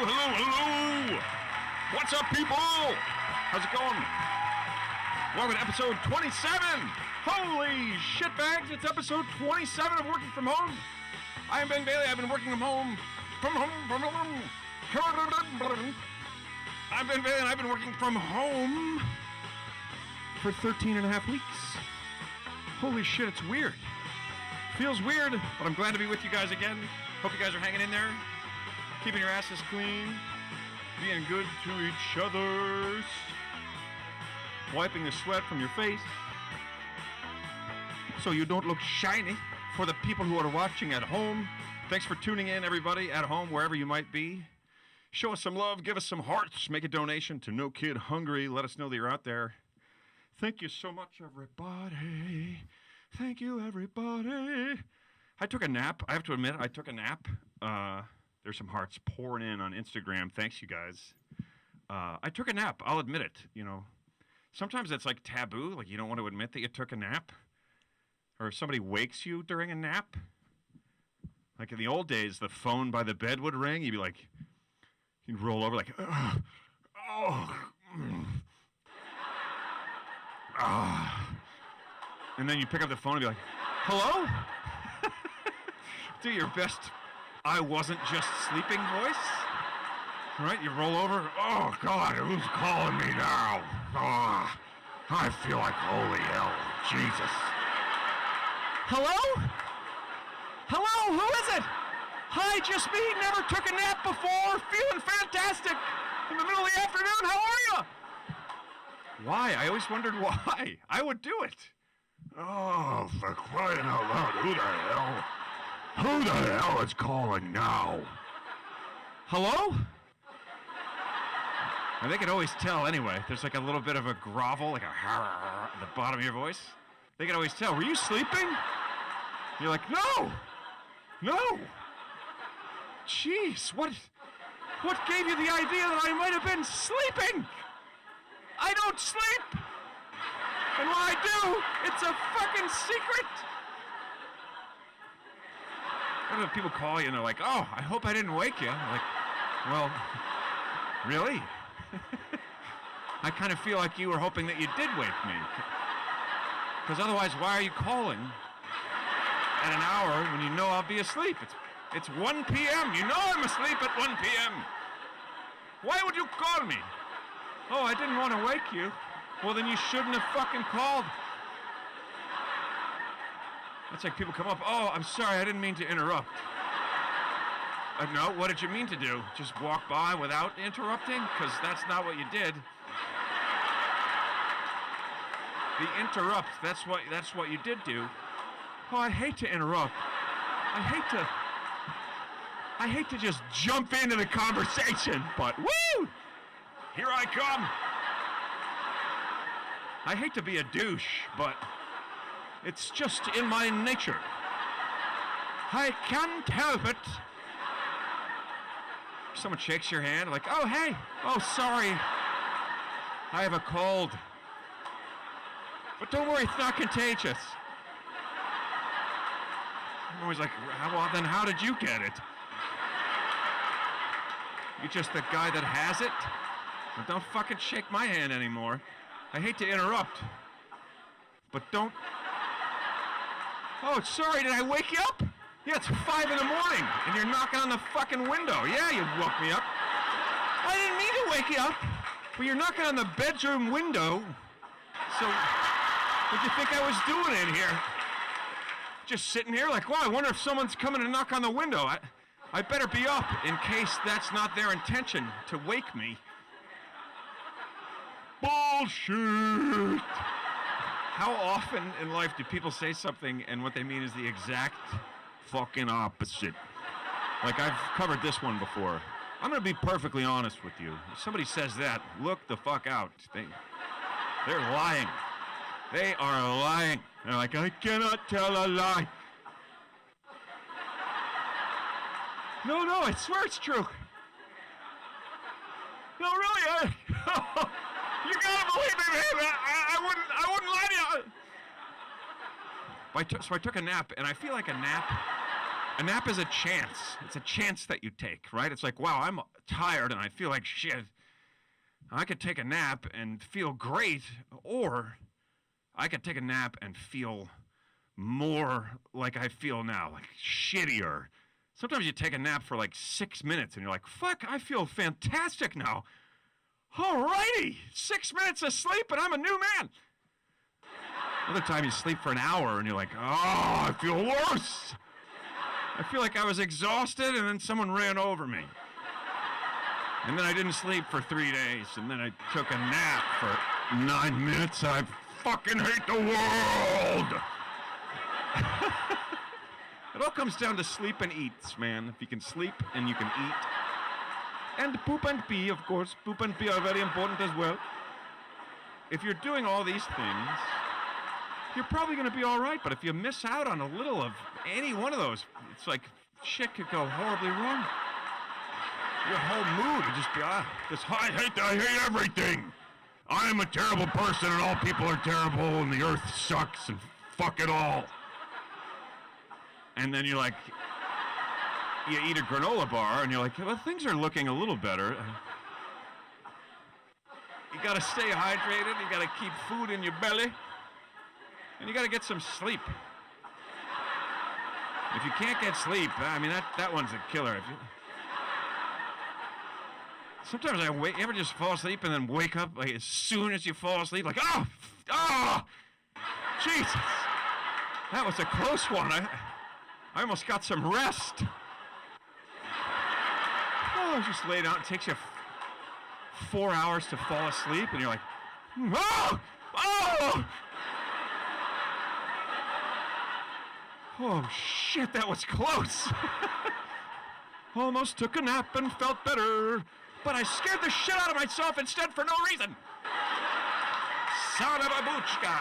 Hello. What's up, people? How's it going? Welcome to episode 27. Holy shitbags, it's episode 27 of Working From Home. I am Ben Bailey. I've been working from home. I'm Ben Bailey, and I've been working from home for 13 and a half weeks. Holy shit, it's weird. Feels weird, but I'm glad to be with you guys again. Hope you guys are hanging in there, keeping your asses clean, being good to each other, wiping the sweat from your face so you don't look shiny. For the people who are watching at home, thanks for tuning in, everybody, at home, wherever you might be. Show us some love, give us some hearts, make a donation to No Kid Hungry. Let us know that you're out there. Thank you so much, everybody. Thank you, everybody. I took a nap. I have to admit, I took a nap. There's some hearts pouring in on Instagram. Thanks, you guys. I took a nap. I'll admit it. You know, sometimes it's like taboo. Like you don't want to admit that you took a nap. Or if somebody wakes you during a nap. Like in the old days, the phone by the bed would ring. You'd be like, you'd roll over like, and then you pick up the phone and be like, hello? Do your best I wasn't just sleeping voice. Right? You roll over. Oh, God, who's calling me now? Oh, I feel like holy hell. Jesus. Hello? Hello, who is it? Hi, just me. Never took a nap before. Feeling fantastic. In the middle of the afternoon. How are you? Why? I always wondered why. I would do it. Oh, for crying out loud. Who the hell? Who the hell is calling now? Hello? And they can always tell anyway. There's like a little bit of a grovel, like a at the bottom of your voice. They can always tell. Were you sleeping? You're like, no! Jeez, what gave you the idea that I might have been sleeping? I don't sleep! And when I do, it's a fucking secret! What if people call you and they're like, oh, I hope I didn't wake you? I'm like, well, really? I kind of feel like you were hoping that you did wake me. Because otherwise, why are you calling at an hour when you know I'll be asleep? It's 1 p.m. You know I'm asleep at 1 p.m. Why would you call me? Oh, I didn't want to wake you. Well, then you shouldn't have fucking called. It's like people come up, oh, I'm sorry, I didn't mean to interrupt. No, what did you mean to do? Just walk by without interrupting? Because that's not what you did. The interrupt, that's what you did do. Oh, I hate to interrupt. I hate to just jump into the conversation, but woo! Here I come. I hate to be a douche, but it's just in my nature. I can't help it. Someone shakes your hand, like, oh, hey. Oh, sorry. I have a cold. But don't worry, it's not contagious. I'm always like, well, then how did you get it? You just the guy that has it? Well, don't fucking shake my hand anymore. I hate to interrupt. But don't... Oh, sorry, did I wake you up? Yeah, it's 5 in the morning, and you're knocking on the fucking window. Yeah, you woke me up. I didn't mean to wake you up, but you're knocking on the bedroom window. So, what'd you think I was doing in here? Just sitting here like, well, I wonder if someone's coming to knock on the window. I better be up in case that's not their intention, to wake me. Bullshit! How often in life do people say something and what they mean is the exact fucking opposite? Like, I've covered this one before. I'm going to be perfectly honest with you. If somebody says that, look the fuck out. They're lying. They are lying. They're like, I cannot tell a lie. No, I swear it's true. No, really, you gotta believe me, man. I wouldn't lie to you. So I took a nap, and I feel like a nap A nap is a chance. It's a chance that you take, right? It's like, wow, I'm tired and I feel like shit. I could take a nap and feel great, or I could take a nap and feel more like I feel now, like shittier. Sometimes you take a nap for like 6 minutes and you're like, fuck, I feel fantastic now. Alrighty, 6 minutes of sleep and I'm a new man. Other time you sleep for an hour and you're like, oh, I feel worse. I feel like I was exhausted and then someone ran over me. And then I didn't sleep for 3 days and then I took a nap for 9 minutes. I fucking hate the world. It all comes down to sleep and eats, man. If you can sleep and you can eat. And poop and pee, of course. Poop and pee are very important as well. If you're doing all these things, you're probably going to be all right. But if you miss out on a little of any one of those, it's like shit could go horribly wrong. Your whole mood would just be, I hate everything. I'm a terrible person and all people are terrible and the earth sucks and fuck it all. And then you're like, you eat a granola bar and you're like, well, things are looking a little better. You gotta stay hydrated, you gotta keep food in your belly, and you gotta get some sleep. If you can't get sleep, I mean, that one's a killer. Sometimes you ever just fall asleep and then wake up like as soon as you fall asleep, like, oh, Jesus, that was a close one. I almost got some rest. Oh, just lay down. It takes you 4 hours to fall asleep, and you're like, oh, shit, that was close. Almost took a nap and felt better, but I scared the shit out of myself instead for no reason. Son of a boochka.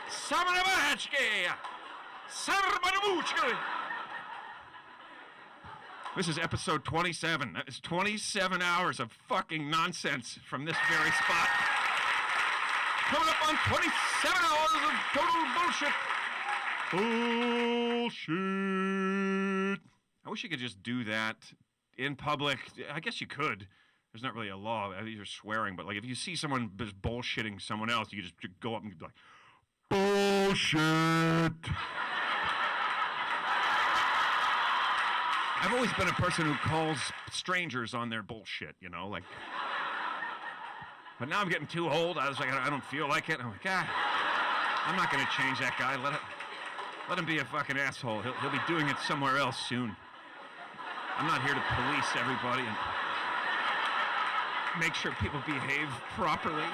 Son of a hatchke. Son of a boochka. This is episode 27. That is 27 hours of fucking nonsense from this very spot. Coming up on 27 hours of total bullshit. I wish you could just do that in public. I guess you could. There's not really a law. You're swearing, but like if you see someone just bullshitting someone else, you just go up and be like, bullshit. I've always been a person who calls strangers on their bullshit, you know, like. But now I'm getting too old. I was like, I don't feel like it. I'm like, I'm not going to change that guy. Let him be a fucking asshole. He'll be doing it somewhere else soon. I'm not here to police everybody and make sure people behave properly.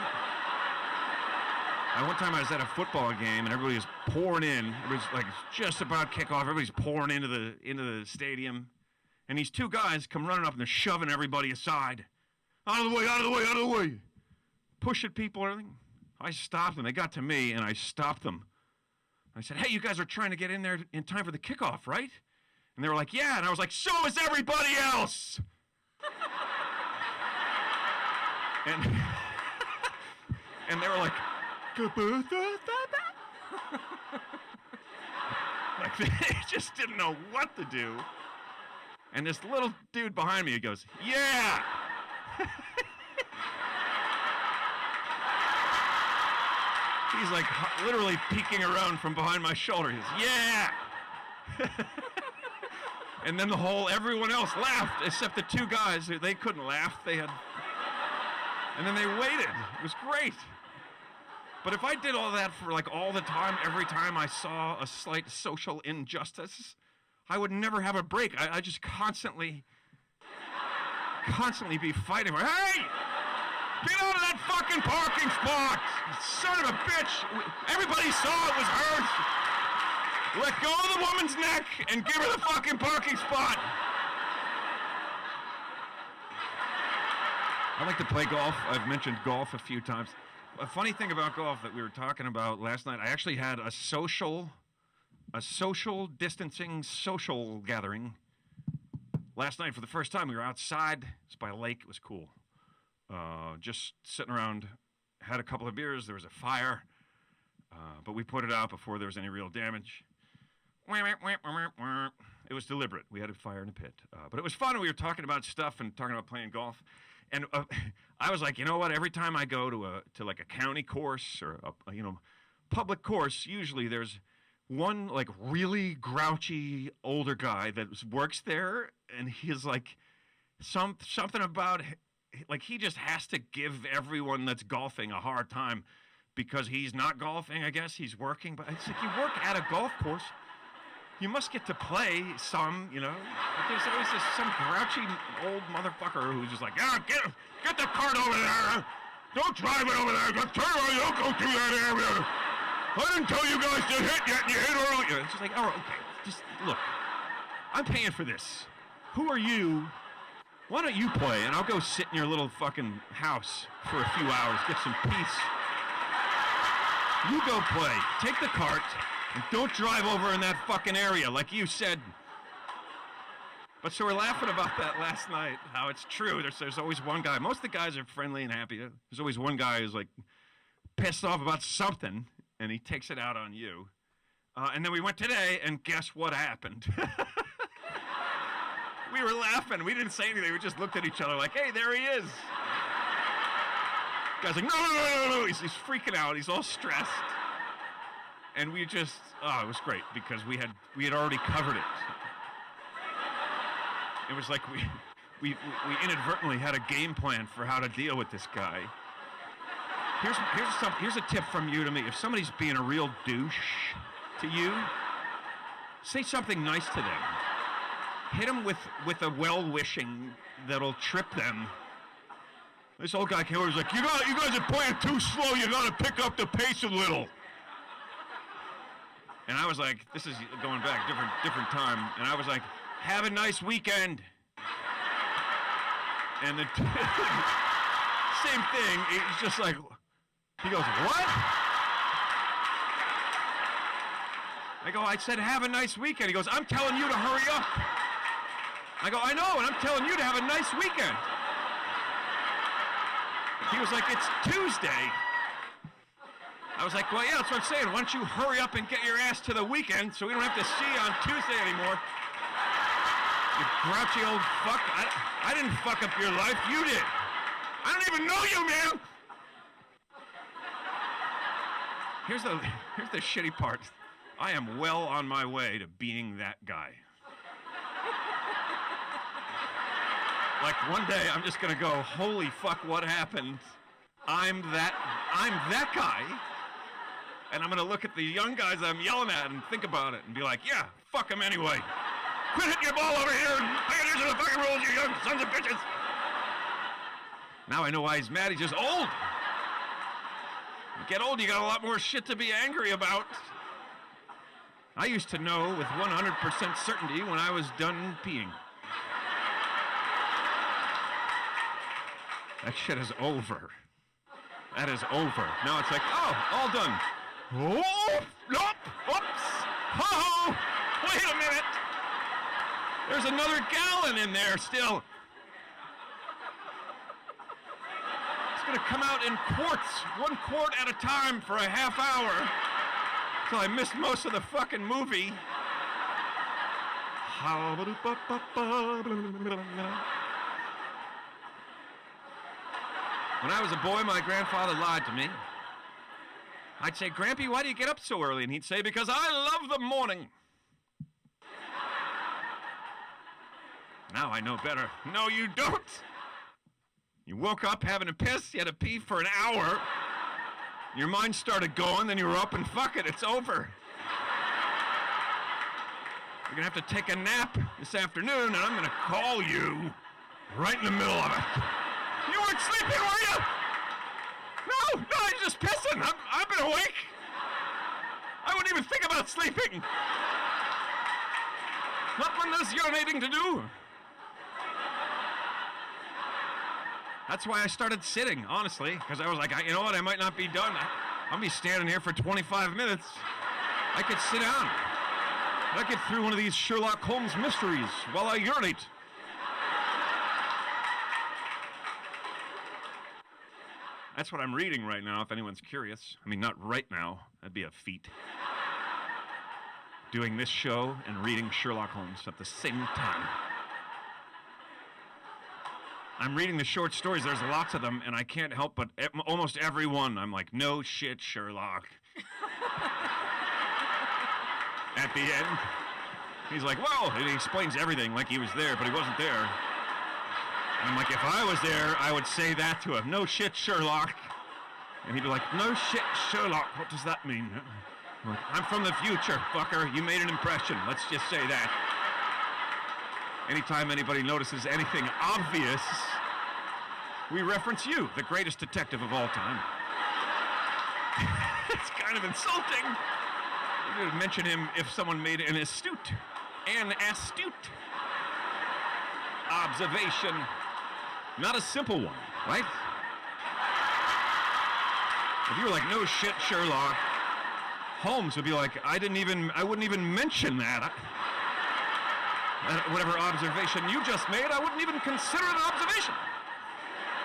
One time I was at a football game and everybody was pouring in. It was like just about kickoff. Everybody's pouring into the stadium. And these two guys come running up and they're shoving everybody aside. Out of the way, out of the way, out of the way. Pushing people and everything. I stopped them. They got to me and I stopped them. I said, hey, you guys are trying to get in there in time for the kickoff, right? And they were like, yeah. And I was like, so is everybody else. And they were like, like they just didn't know what to do. And this little dude behind me goes, yeah. He's like literally peeking around from behind my shoulder. He goes, yeah. And then everyone else laughed except the two guys. They couldn't laugh. And then they waited. It was great. But if I did all that for like all the time, every time I saw a slight social injustice, I would never have a break. I just constantly be fighting. Hey! Get out of that fucking parking spot! Son of a bitch! Everybody saw it was hers! Let go of the woman's neck and give her the fucking parking spot! I like to play golf. I've mentioned golf a few times. A funny thing about golf that we were talking about last night, I actually had a social distancing social gathering last night for the first time. We were outside. It's by a lake. It was cool. Just sitting around, had a couple of beers. There was a fire, but we put it out before there was any real damage. It was deliberate. We had a fire in a pit. But it was fun. We were talking about stuff and talking about playing golf. And I was like, you know what? Every time I go to like a county course or a public course, usually there's one like really grouchy older guy that works there, and he's like something about like he just has to give everyone that's golfing a hard time because he's not golfing. I guess he's working, but it's like you work at a golf course. You must get to play some, But there's always this some grouchy old motherfucker who's just like, get the cart over there. Don't drive it over there. Just turn around. Don't go through that area. I didn't tell you guys to hit yet, and you hit early. It's just like, oh, okay. Just look. I'm paying for this. Who are you? Why don't you play, and I'll go sit in your little fucking house for a few hours, get some peace. You go play. Take the cart. And don't drive over in that fucking area, like you said. But so we're laughing about that last night, how it's true. There's always one guy. Most of the guys are friendly and happy. There's always one guy who's like pissed off about something, and he takes it out on you. And then we went today, and guess what happened? We were laughing. We didn't say anything. We just looked at each other like, hey, there he is. The guy's like, no. He's freaking out. He's all stressed. And we just, it was great because we had already covered it. It was like we inadvertently had a game plan for how to deal with this guy. Here's a tip from you to me. If somebody's being a real douche to you, say something nice to them. Hit them with a well-wishing that'll trip them. This old guy came over, he's like, you guys are playing too slow. You got to pick up the pace a little. And I was like, this is going back different time. And I was like, have a nice weekend. And the same thing. It's just like, he goes, what? I said, have a nice weekend. He goes, I'm telling you to hurry up. I go, I know, and I'm telling you to have a nice weekend. He was like, it's Tuesday. I was like, well, yeah, that's what I'm saying. Why don't you hurry up and get your ass to the weekend so we don't have to see you on Tuesday anymore? You grouchy old fuck. I didn't fuck up your life. You did. I don't even know you, man. Here's the shitty part. I am well on my way to being that guy. Like one day I'm just gonna go, holy fuck, what happened? I'm that guy. And I'm going to look at the young guys I'm yelling at and think about it and be like, yeah, fuck them anyway. Quit hitting your ball over here and pay attention to the fucking rules, you young sons of bitches. Now I know why he's mad. He's just old. You get old, you got a lot more shit to be angry about. I used to know with 100% certainty when I was done peeing. That shit is over. That is over. Now it's like, oh, all done. Oh, nope, oops, ho-ho, wait a minute. There's another gallon in there still. It's gonna come out in quarts, 1 quart at a time for a half hour, till I missed most of the fucking movie. When I was a boy, my grandfather lied to me. I'd say, Grampy, why do you get up so early? And he'd say, because I love the morning. Now I know better. No, you don't. You woke up having a piss, you had to pee for an hour. Your mind started going, then you were up and fuck it, it's over. You're gonna have to take a nap this afternoon, and I'm gonna call you right in the middle of it. You weren't sleeping, were you? No, I was just pissing. I've been awake. I wouldn't even think about sleeping. Not when there's urinating to do. That's why I started sitting, honestly, because I was like, you know what, I might not be done. I'll be standing here for 25 minutes. I could sit down. I'll get through one of these Sherlock Holmes mysteries while I urinate. That's what I'm reading right now, if anyone's curious. I mean, not right now. That'd be a feat. doing this show and reading Sherlock Holmes at the same time. I'm reading the short stories. There's lots of them, and I can't help but almost every one, I'm like, no shit, Sherlock. At the end, he's like, well, and he explains everything like he was there, but he wasn't there. And I'm like, if I was there, I would say that to him. No shit, Sherlock. And he'd be like, no shit, Sherlock. What does that mean? I'm like, I'm from the future, fucker. You made an impression. Let's just say that. Anytime anybody notices anything obvious, we reference you, the greatest detective of all time. It's kind of insulting. You would mention him if someone made an astute observation. Not a simple one, right? If you were like, no shit, Sherlock, Holmes would be like, I wouldn't even mention that. Whatever observation you just made, I wouldn't even consider it an observation.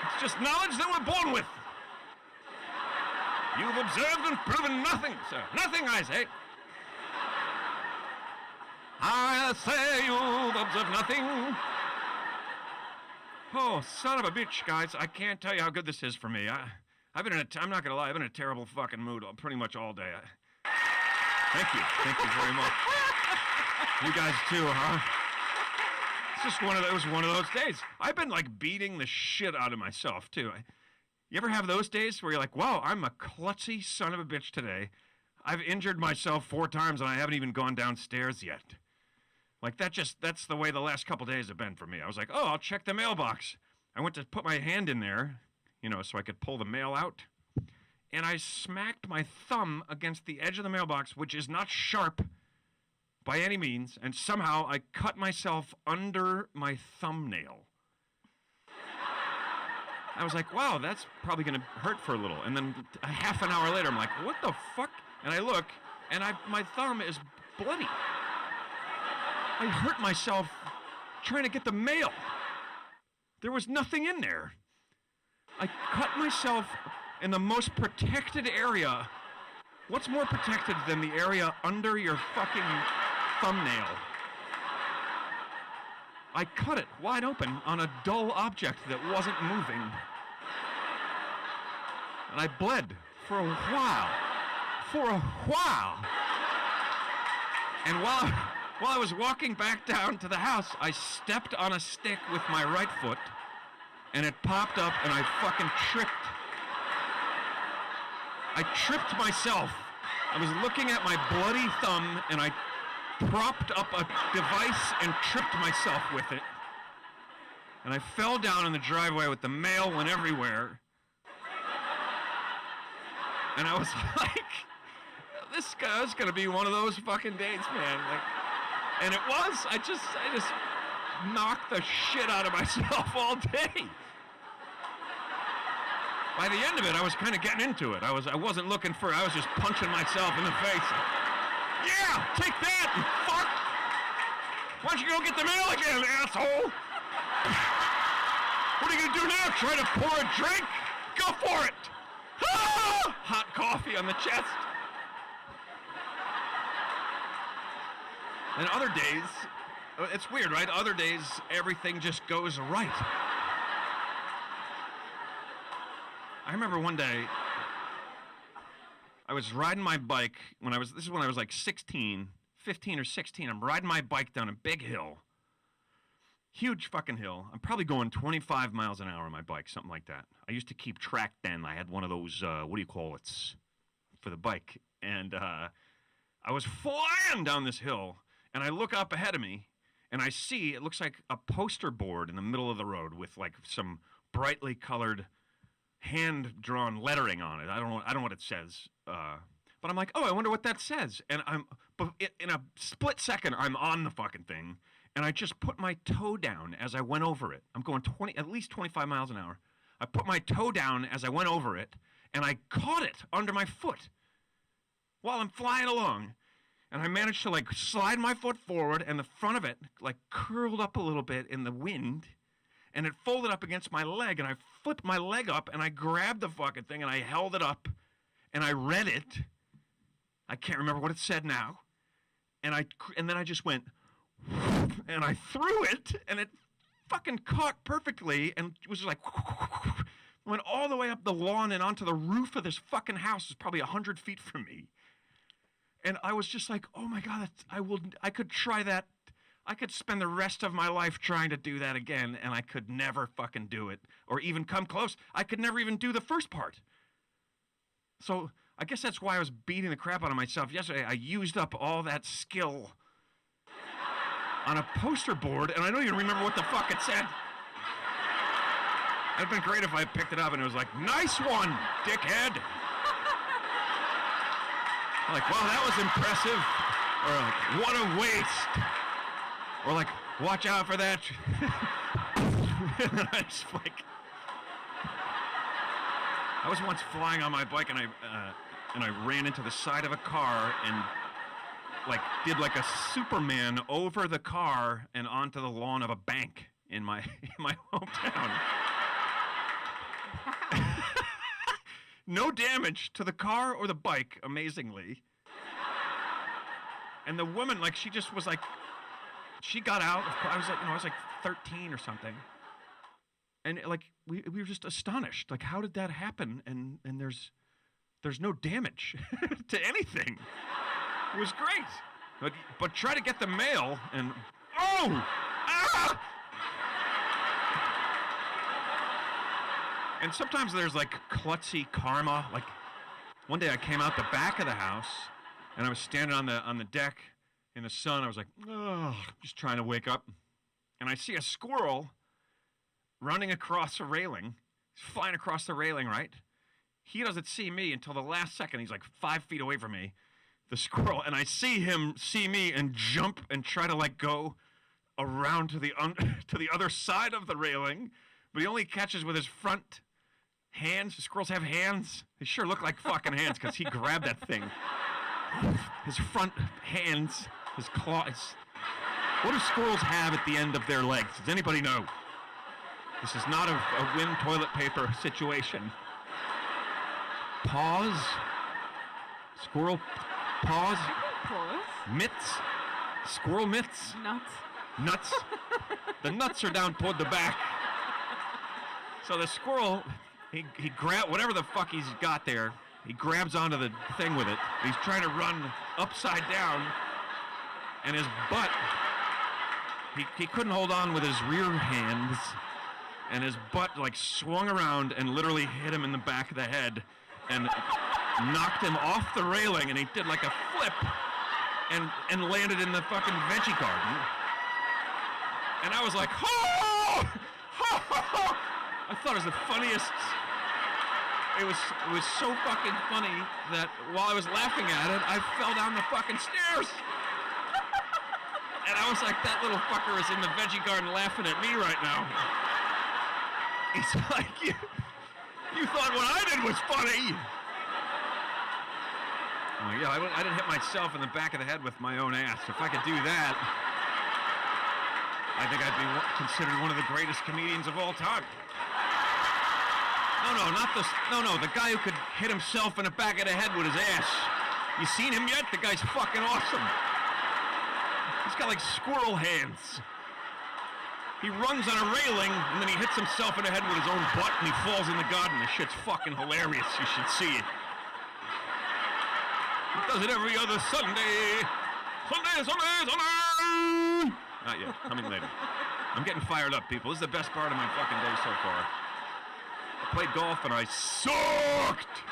It's just knowledge that we're born with. You've observed and proven nothing, sir. Nothing, I say. I say you've observed nothing. Oh, son of a bitch, guys. I can't tell you how good this is for me. I'm not going to lie, I've been in a terrible fucking mood pretty much all day. Thank you. Thank you very much. You guys too, huh? It's just one of those days. I've been like beating the shit out of myself too. You ever have those days where you're like, wow, I'm a klutzy son of a bitch today. I've injured myself 4 times and I haven't even gone downstairs yet. Like that's the way the last couple days have been for me. I was like, oh, I'll check the mailbox. I went to put my hand in there, so I could pull the mail out. And I smacked my thumb against the edge of the mailbox, which is not sharp by any means, and somehow I cut myself under my thumbnail. I was like, wow, that's probably going to hurt for a little. And then a half an hour later, I'm like, what the fuck? And I look, and my thumb is bloody. I hurt myself trying to get the mail. There was nothing in there. I cut myself in the most protected area. What's more protected than the area under your fucking thumbnail? I cut it wide open on a dull object that wasn't moving. And I bled for a while. And while I was walking back down to the house, I stepped on a stick with my right foot, and it popped up, and I fucking tripped. I tripped myself. I was looking at my bloody thumb, and I propped up a device and tripped myself with it. And I fell down in the driveway with the mail went everywhere. And I was like, this guy's gonna be one of those fucking days, man. And it was. I just knocked the shit out of myself all day. By the end of it, I was kind of getting into it. I wasn't looking for it. I was just punching myself in the face. Yeah, take that, you fuck! Why don't you go get the mail again, asshole? What are you gonna do now? Try to pour a drink? Go for it! Ah! Hot coffee on the chest. And other days, it's weird, right? Other days, everything just goes right. I remember one day, I was riding my bike this is when I was like 15 or 16. I'm riding my bike down a big hill. Huge fucking hill. I'm probably going 25 miles an hour on my bike, something like that. I used to keep track then. I had one of those, for the bike. And I was flying down this hill, and I look up ahead of me, and I see, it looks like a poster board in the middle of the road with like some brightly colored hand-drawn lettering on it. I don't know what it says. But I'm like, oh, I wonder what that says. And in a split second, I'm on the fucking thing, and I just put my toe down as I went over it. I'm going at least 25 miles an hour. I put my toe down as I went over it, and I caught it under my foot while I'm flying along. And I managed to like slide my foot forward, and the front of it like curled up a little bit in the wind, and it folded up against my leg, and I flipped my leg up, and I grabbed the fucking thing, and I held it up, and I read it. I can't remember what it said now. and then I just went, and I threw it, and it fucking caught perfectly, and was just like, went all the way up the lawn and onto the roof of this fucking house. It's probably 100 feet from me. And I was just like, oh my God, I could try that. I could spend the rest of my life trying to do that again, and I could never fucking do it, or even come close. I could never even do the first part. So I guess that's why I was beating the crap out of myself yesterday. I used up all that skill on a poster board, and I don't even remember what the fuck it said. It'd been great if I picked it up and it was like, nice one, dickhead. Like, wow, that was impressive. Or like, what a waste. Or like, watch out for that. And I just like, I was once flying on my bike and I ran into the side of a car and like did like a Superman over the car and onto the lawn of a bank in my hometown. No damage to the car or the bike, amazingly. And the woman, like, she just was like, she got out. I was like 13 or something. And like, we were just astonished. Like, how did that happen? And there's no damage to anything. It was great. But try to get the mail and, oh! Ah! And sometimes there's like klutzy karma. Like one day I came out the back of the house and I was standing on the deck in the sun. I was like, oh, just trying to wake up. And I see a squirrel running across a railing. He's flying across the railing, right? He doesn't see me until the last second. He's like 5 feet away from me, the squirrel. And I see him see me and jump and try to like go around to the other side of the railing. But he only catches with his front hands. Squirrels have hands. They sure look like fucking hands because he grabbed that thing. His front hands, his claws. What do squirrels have at the end of their legs? Does anybody know? This is not a Win toilet paper situation. Paws. Squirrel paws. Paws. Mitts. Squirrel mitts. Nuts. Nuts. The nuts are down toward the back. So the squirrel, he grab whatever the fuck he's got there. He grabs onto the thing with it. He's trying to run upside down, and his butt, he couldn't hold on with his rear hands, and his butt like swung around and literally hit him in the back of the head, and knocked him off the railing, and he did like a flip, and landed in the fucking veggie garden. And I was like, oh! I thought it was the funniest. It was so fucking funny that while I was laughing at it, I fell down the fucking stairs. And I was like, that little fucker is in the veggie garden laughing at me right now. He's like, you thought what I did was funny. I'm like, yeah, I didn't hit myself in the back of the head with my own ass. If I could do that, I think I'd be considered one of the greatest comedians of all time. No, the guy who could hit himself in the back of the head with his ass. You seen him yet? The guy's fucking awesome. He's got like squirrel hands. He runs on a railing and then he hits himself in the head with his own butt and he falls in the garden. This shit's fucking hilarious. You should see it. He does it every other Sunday. Sunday. Not yet. Coming later. I'm getting fired up, people. This is the best part of my fucking day so far. I played golf and I sucked.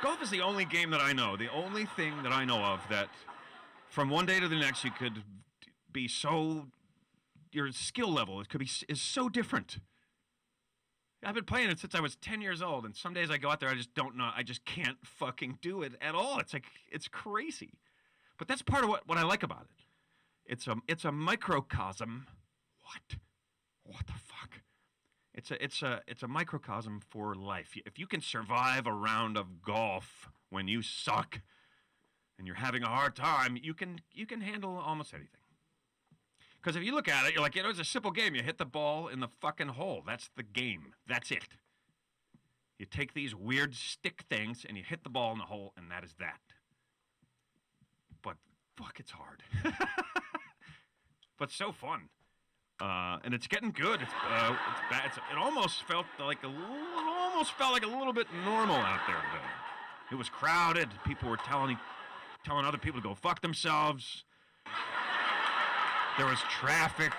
Golf is the only game that I know, the only thing that I know of that from one day to the next you could be so, your skill level is so different. I've been playing it since I was 10 years old, and some days I go out there, I just don't know, I just can't fucking do it at all. It's like, it's crazy. But that's part of what I like about it. It's a microcosm. What the fuck? It's a microcosm for life. If you can survive a round of golf when you suck and you're having a hard time, you can handle almost anything. Because if you look at it, you're like, it's a simple game. You hit the ball in the fucking hole. That's the game. That's it. You take these weird stick things and you hit the ball in the hole, and that is that. But fuck, it's hard. But so fun. And it's getting good. It's bad. It almost felt like a little bit normal out there today. It was crowded. People were telling other people to go fuck themselves. There was traffic.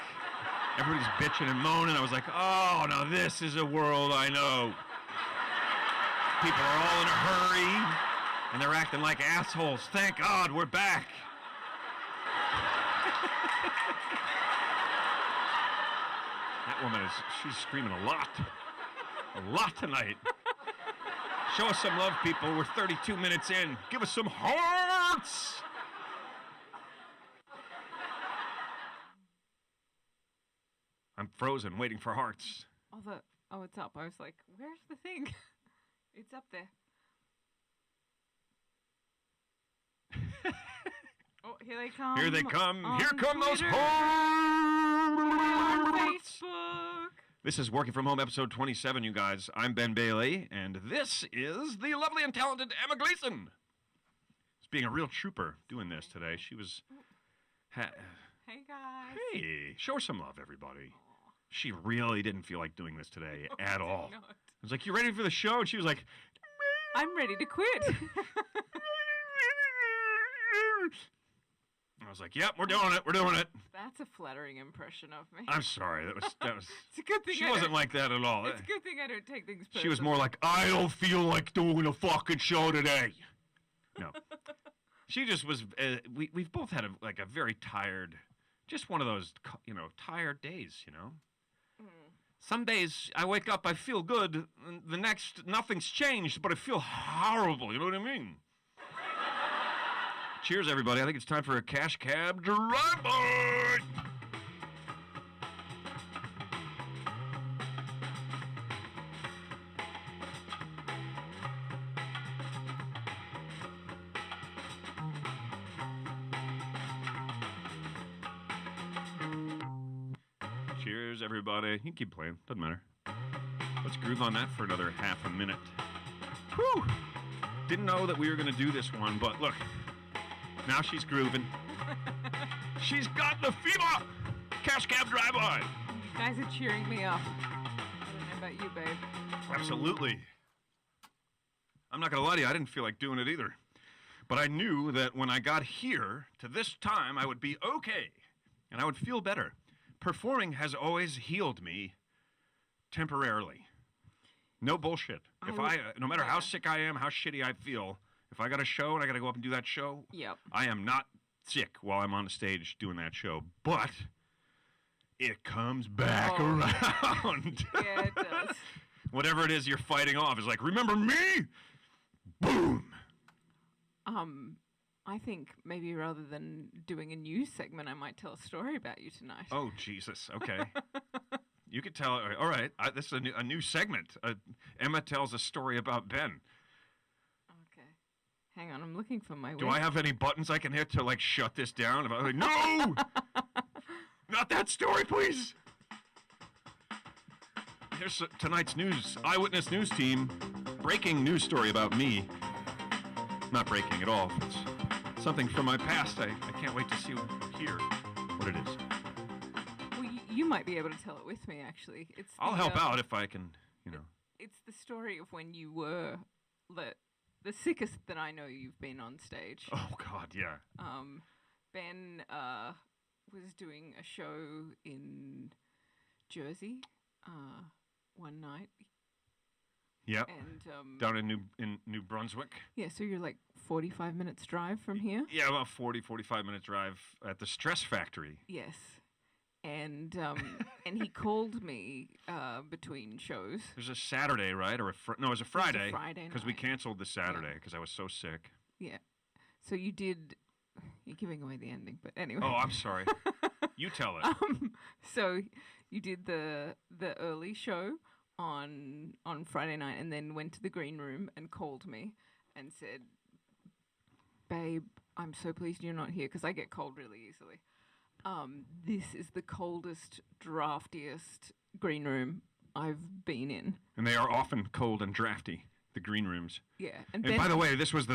Everybody's bitching and moaning. I was like, oh, now this is a world I know. People are all in a hurry, and they're acting like assholes. Thank God we're back. That woman she's screaming a lot tonight. Show us some love, people. We're 32 minutes in. Give us some hearts. I'm frozen, waiting for hearts. Oh, it's up. I was like, where's the thing? It's up there. Oh, here they come. Here they come. Here come those Twitter. hearts. On Facebook. This is Working From Home, episode 27, you guys. I'm Ben Bailey, and this is the lovely and talented Emma Gleason. She's being a real trooper doing this today. She was... Hey, guys. Hey, show her some love, everybody. She really didn't feel like doing this today at all. Not. I was like, you ready for the show? And she was like... I'm ready to quit. I was like, yep, we're doing it. That's a flattering impression of me. I'm sorry. That was. It's a good thing She wasn't like that at all. It's a good thing I don't take things personally. She was more like, I don't feel like doing a fucking show today. No. She just was, we've both had a very tired, just one of those, tired days, Some days I wake up, I feel good, and the next, nothing's changed, but I feel horrible, you know what I mean? Cheers, everybody. I think it's time for a cash cab drive-by. Cheers, everybody. You can keep playing. Doesn't matter. Let's groove on that for another half a minute. Whew. Didn't know that we were going to do this one, but look. Now she's grooving. She's got the fever! Cash cab drive-by. You guys are cheering me up. I don't know about you, babe. Absolutely. I'm not going to lie to you, I didn't feel like doing it either. But I knew that when I got here to this time, I would be okay. And I would feel better. Performing has always healed me temporarily. No bullshit. No matter how sick I am, how shitty I feel, if I got a show and I got to go up and do that show, yep. I am not sick while I'm on the stage doing that show. But it comes back around. Yeah, it does. Whatever it is you're fighting off is like, remember me? Boom. I think maybe rather than doing a news segment, I might tell a story about you tonight. Oh, Jesus. Okay. You could tell. All right. This is a new segment. Emma tells a story about Ben. Hang on, I'm looking for my... Do I have any buttons I can hit to, shut this down? If I'm like, no! Not that story, please! Here's tonight's news. Eyewitness News Team. Breaking news story about me. Not breaking at all. It's something from my past. I can't wait to hear what it is. Well, you might be able to tell it with me, actually. I'll help out if I can, It's the story of when you were... The sickest that I know you've been on stage. Oh, God, yeah. Ben was doing a show in Jersey one night. Yep. And down in New Brunswick. Yeah, so you're 45 minutes drive from here? Yeah, about 45 minute drive at the Stress Factory. Yes. And and he called me between shows. It was a Saturday, right? Or no, it was a Friday. It was a Friday because we canceled the Saturday because I was so sick. Yeah. So you did. You're giving away the ending, but anyway. Oh, I'm sorry. You tell it. So you did the early show on Friday night, and then went to the green room and called me and said, "Babe, I'm so pleased you're not here because I get cold really easily. This is the coldest, draftiest green room I've been in. And they are often cold and drafty, the green rooms. Yeah. And by the way, this was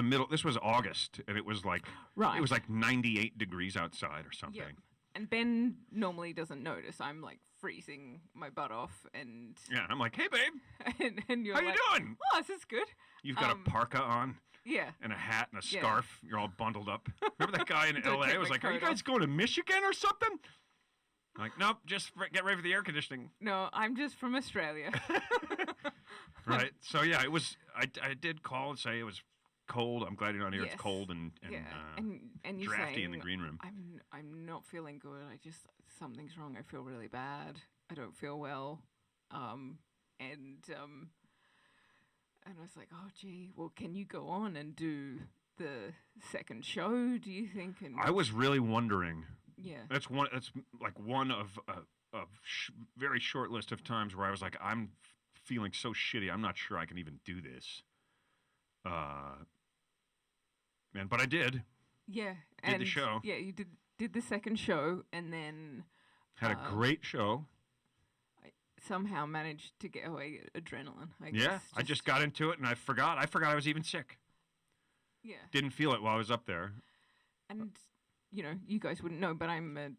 August, and it was like Right. It was like 98 degrees outside or something. Yeah. And Ben normally doesn't notice. I'm like freezing my butt off, and Yeah, I'm like, hey, babe, and you're how like, you doing? oh, this is good. You've got a parka on Yeah. and a hat and a Yeah. scarf. You're all bundled up. Remember that guy in Don't L.A. take was my like, are you coat guys off. going to Michigan or something? I'm like, nope, just get ready for the air conditioning. No, I'm just from Australia. Right. So, yeah, it was, I did call and say it was cold. I'm glad you're not here. Yes. It's cold and Yeah. And you're drafty in the saying, green room. I'm not feeling good. Something's wrong. I feel really bad. I don't feel well. And I was like, oh gee, well, can you go on and do the second show? Do you think? And I was really wondering. yeah. That's like one of very short list of times where I was like, I'm feeling so shitty. I'm not sure I can even do this. But I did. Yeah. Did the show. Yeah, you did the second show, and then Had a great show. I somehow managed to get away adrenaline. I Yeah, guess, I just got into it and I forgot. I forgot I was even sick. Yeah. Didn't feel it while I was up there. And you guys wouldn't know, but I'm an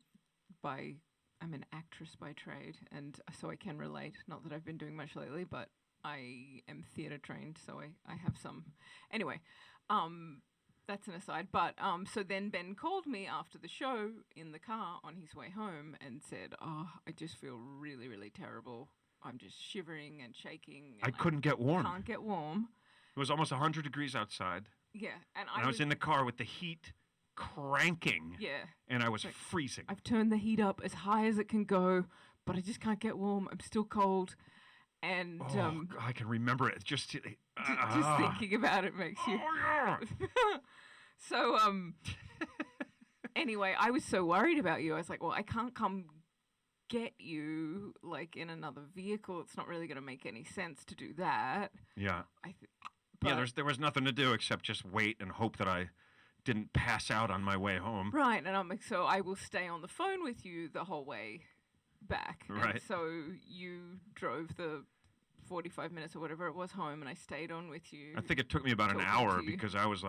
actress by trade, and so I can relate. Not that I've been doing much lately, but I am theatre trained, so I have some. Anyway, that's an aside. But so then Ben called me after the show in the car on his way home and said, "Oh, I just feel really, really terrible. I'm just shivering and shaking. I And couldn't get warm. Can't get warm." It was almost 100 degrees outside. Yeah, and I was in the car with the heat cranking. Yeah. And I was Like, freezing. I've turned the heat up as high as it can go, but I just can't get warm. I'm still cold. And I can remember it. Just thinking about it makes you. Oh, yeah. So anyway, I was so worried about you. I was like, well, I can't come get you like in another vehicle. It's not really going to make any sense to do that. Yeah. But There was nothing to do except just wait and hope that I didn't pass out on my way home. Right, and I'm like, so I will stay on the phone with you the whole way back. Right. And so you drove the 45 minutes or whatever it was home, and I stayed on with you. I think it took me about an Talking hour to you. because I was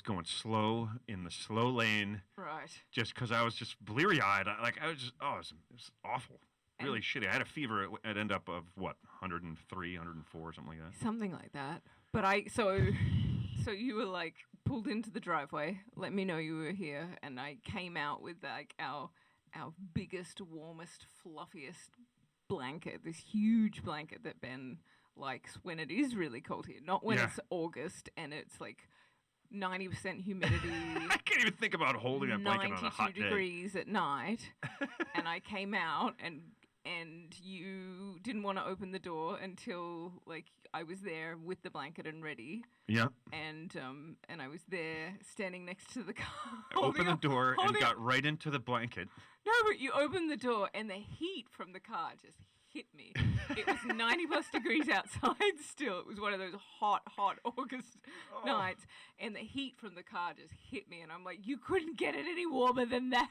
going slow in the slow lane Right. just because I was just bleary-eyed. It was awful. And- Really shitty. I had a fever at end up of, 103, 104, something like that. Something like that. But so you were like pulled into the driveway, let me know you were here, and I came out with like our biggest, warmest, fluffiest blanket, this huge blanket that Ben likes when it is really cold here, not when Yeah. it's August and it's like 90% humidity. I can't even think about holding that blanket on a hot 92 day. degrees at night, and I came out and you didn't want to open the door until like I was there with the blanket and ready, Yeah. and I was there standing next to the car. I opened the door and holding got right into the blanket. No, but you opened the door and the heat from the car just hit me. It was 90 plus degrees outside still. It was one of those hot August nights, and the heat from the car just hit me, and I'm like, you couldn't get it any warmer than that.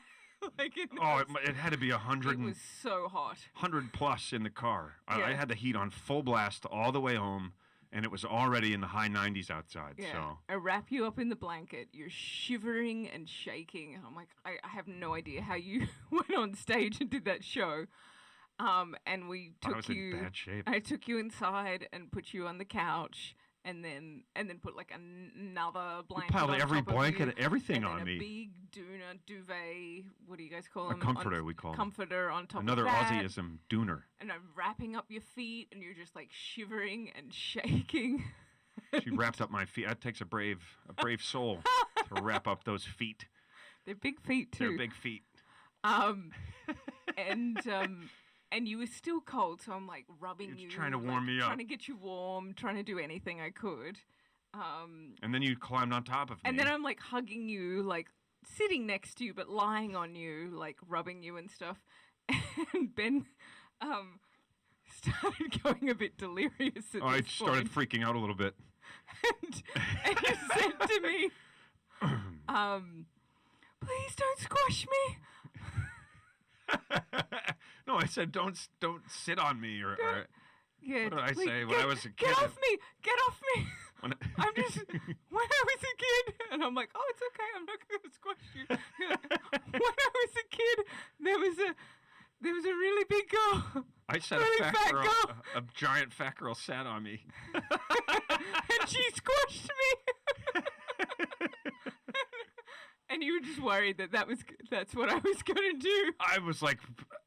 It had to be 100 It was so hot. 100 plus in the car. I Yeah. had the heat on full blast all the way home, and it was already in the high 90s outside. Yeah. So I wrap you up in the blanket. You're shivering and shaking. And I'm like, I have no idea how you went on stage and did that show. And we I took was you. in bad shape. I took you inside and put you on the couch, and then put like another blanket. piled on every top of blanket, you, everything and then on a me. big doona duvet. What do you guys call A them? comforter, we call them. Comforter on top Another of that. Aussieism, dooner. And I'm wrapping up your feet, and you're just like shivering and shaking. She wrapped up my feet. That takes a brave soul to wrap up those feet. They're big feet too. They're big feet. And you were still cold, so I'm like rubbing You're you, trying to like, warm me up. trying to get you warm, trying to do anything I could. And then you climbed on top of me. And then I'm like hugging you, like sitting next to you, but lying on you, like rubbing you and stuff. And Ben started going a bit delirious at I this started point. freaking out a little bit. And you said to me, please don't squash me. No, I said don't sit on me or Yeah. What did I like, say when I was a kid? Get off me! Get off me! When I'm just when I was a kid, and I'm like, oh, it's okay. I'm not going to squash you. When I was a kid, there was a really big girl. I said really a fat fat girl, girl. a giant fat girl sat on me. And she squashed me. And you were just worried that's what I was going to do. I was like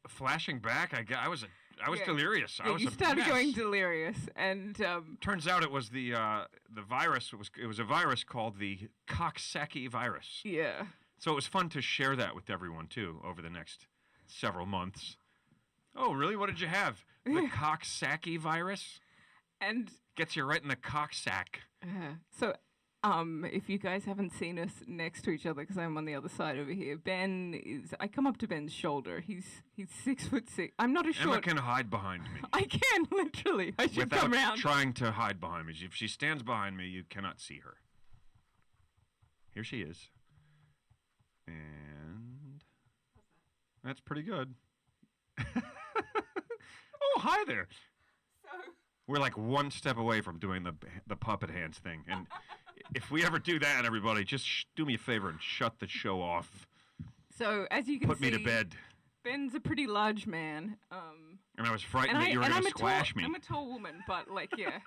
flashing back. I was delirious. I Yeah, was you a started mess. going delirious, and Turns out it was the virus. It was a virus called the Coxsackie virus. yeah. So it was fun to share that with everyone too over the next several months. Oh, really? What did you have? The Coxsackie virus And gets you right in the cocksack. so, if you guys haven't seen us next to each other, because I'm on the other side over here, I come up to Ben's shoulder. He's 6'6". I'm not a Emma short. can hide behind me I can literally. I should without come around. trying to hide behind me. If she stands behind me, you cannot see her. Here she is. And that's pretty good. Oh, hi there. So We're like one step away from doing the puppet hands thing. And if we ever do that, everybody, just do me a favor and shut the show off. So as you can Put see, me to bed. Ben's a pretty large man. And I was frightened that you were going to squash me. I'm a tall woman, but like, yeah.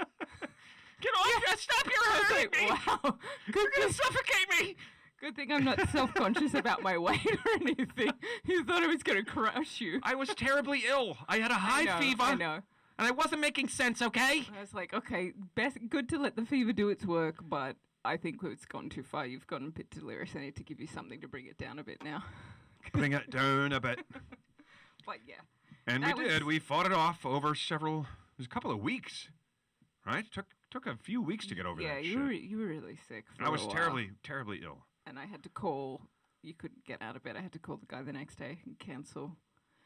Get off! Yeah. Stop! You're I was hurting like, me! wow. You're going to suffocate me! Good thing I'm not self-conscious about my weight or anything. You thought I was going to crush you. I was terribly ill. I had a high fever. I know. And I wasn't making sense, okay? I was like, okay, good to let the fever do its work, but I think it's gone too far. You've gotten a bit delirious. I need to give you something to bring it down a bit now. Bring it down a bit. But yeah. And That we did. was- We fought it off over it was a couple of weeks, right? Took a few weeks to get over yeah, that you were really sick for I was a while. terribly ill. And I had to call. You couldn't get out of bed. I had to call the guy the next day and cancel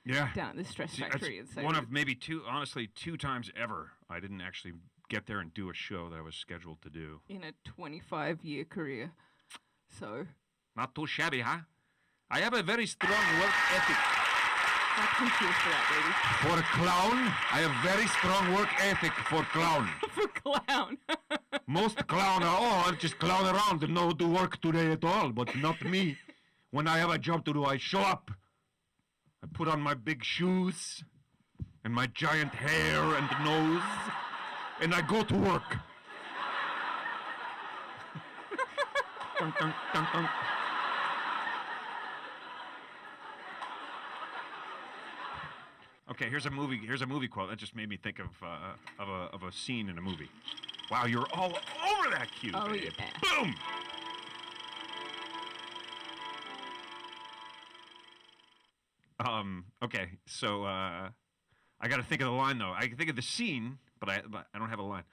Yeah. down at the stress See, factory and that's say one of maybe two times ever I didn't actually get there and do a show that I was scheduled to do. in a 25-year career. So Not too shabby, huh? I have a very strong work ethic. that's confused for that, baby. For a clown, I have very strong work ethic for clown. For clown. Most clown are, I just clown around and no do work today at all, but not me. When I have a job to do, I show up. I put on my big shoes and my giant hair and nose, and I go to work. Dun, dun, dun, dun. Okay, here's a movie quote that just made me think of a scene in a movie. Wow, you're all over that cue, Oh, babe. yeah. Boom! Okay, so I got to think of the line though. I can think of the scene, but I don't have a line.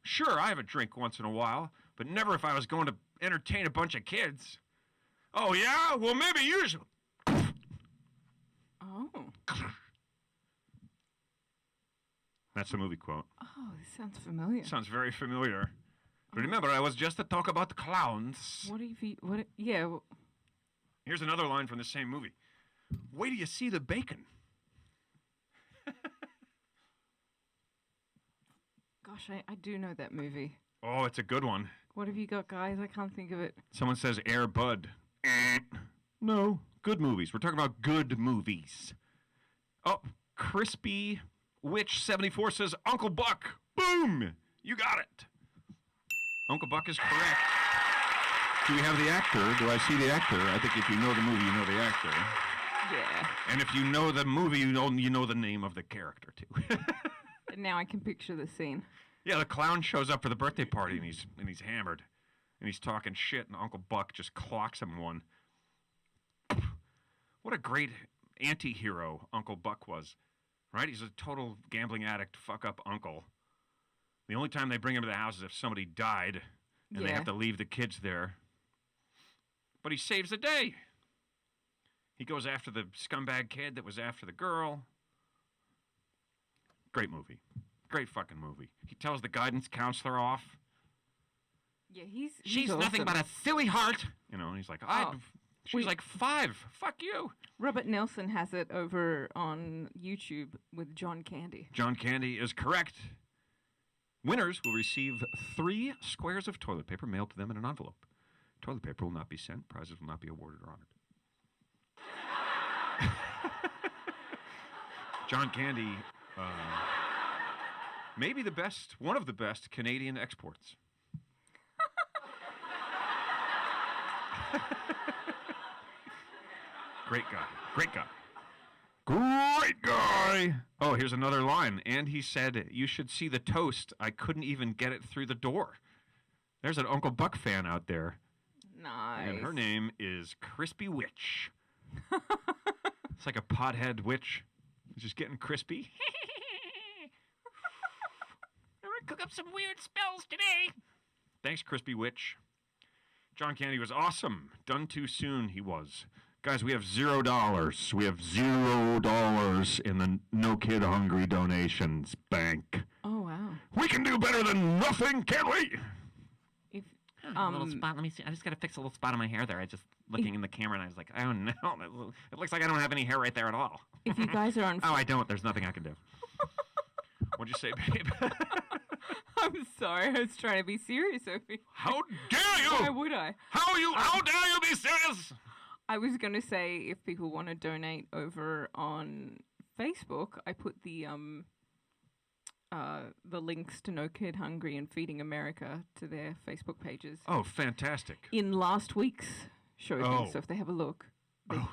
Sure, I have a drink once in a while, but never if I was going to entertain a bunch of kids. Oh yeah? Well, maybe usually. Oh. That's a movie quote. Oh, this sounds familiar. Sounds very familiar. But remember, I was just to talk about clowns. What have you? What? Yeah. Here's another line from the same movie. Wait till you see the bacon. Gosh, I do know that movie. Oh, it's a good one. What have you got, guys? I can't think of it. Someone says Air Bud. No, good movies. We're talking about good movies. Oh, Crispy Witch 74 says Uncle Buck. Boom! You got it. Uncle Buck is correct. Do we have the actor? Do I see the actor? I think if you know the movie, you know the actor. Yeah. And if you know the movie, you know the name of the character too. And now I can picture the scene. Yeah, the clown shows up for the birthday party and he's hammered. And he's talking shit and Uncle Buck just clocks him one. What a great anti-hero Uncle Buck was. Right? He's a total gambling addict, fuck up uncle. The only time they bring him to the house is if somebody died and they Yeah. have to leave the kids there. But he saves the day. He goes after the scumbag kid that was after the girl. Great movie. Great fucking movie. He tells the guidance counselor off. Yeah, he's She's awesome. nothing but a silly heart. You know, and he's like, Oh. She was like 5. Fuck you. Robert Nelson has it over on YouTube with John Candy. John Candy is correct. Winners will receive 3 squares of toilet paper mailed to them in an envelope. Toilet paper will not be sent. Prizes will not be awarded or honored. John Candy, maybe the best, one of the best Canadian exports. Great guy. Great guy. Great guy. Oh, here's another line. And he said, you should see the toast. I couldn't even get it through the door. There's an Uncle Buck fan out there. Nice. And her name is Crispy Witch. It's like a pothead witch. Just getting crispy. I'm going to cook up some weird spells today. Thanks, Crispy Witch. John Candy was awesome. Done too soon, he was. Guys, we have $0. We have $0 in the No Kid Hungry donations bank. Oh, wow. We can do better than nothing, can't we? If A little spot. Let me see. I just got to fix a little spot on my hair there. I just looking in the camera and I was like, oh no, it looks like I don't have any hair right there at all. if you guys are on... Oh, I don't. There's nothing I can do. What'd you say, babe? I'm sorry. I was trying to be serious, Sophie. How dare you? Why would I? How dare you be serious? I was going to say if people want to donate over on Facebook, I put the links to No Kid Hungry and Feeding America to their Facebook pages Oh, fantastic. in last week's show. Oh. So if they have a look,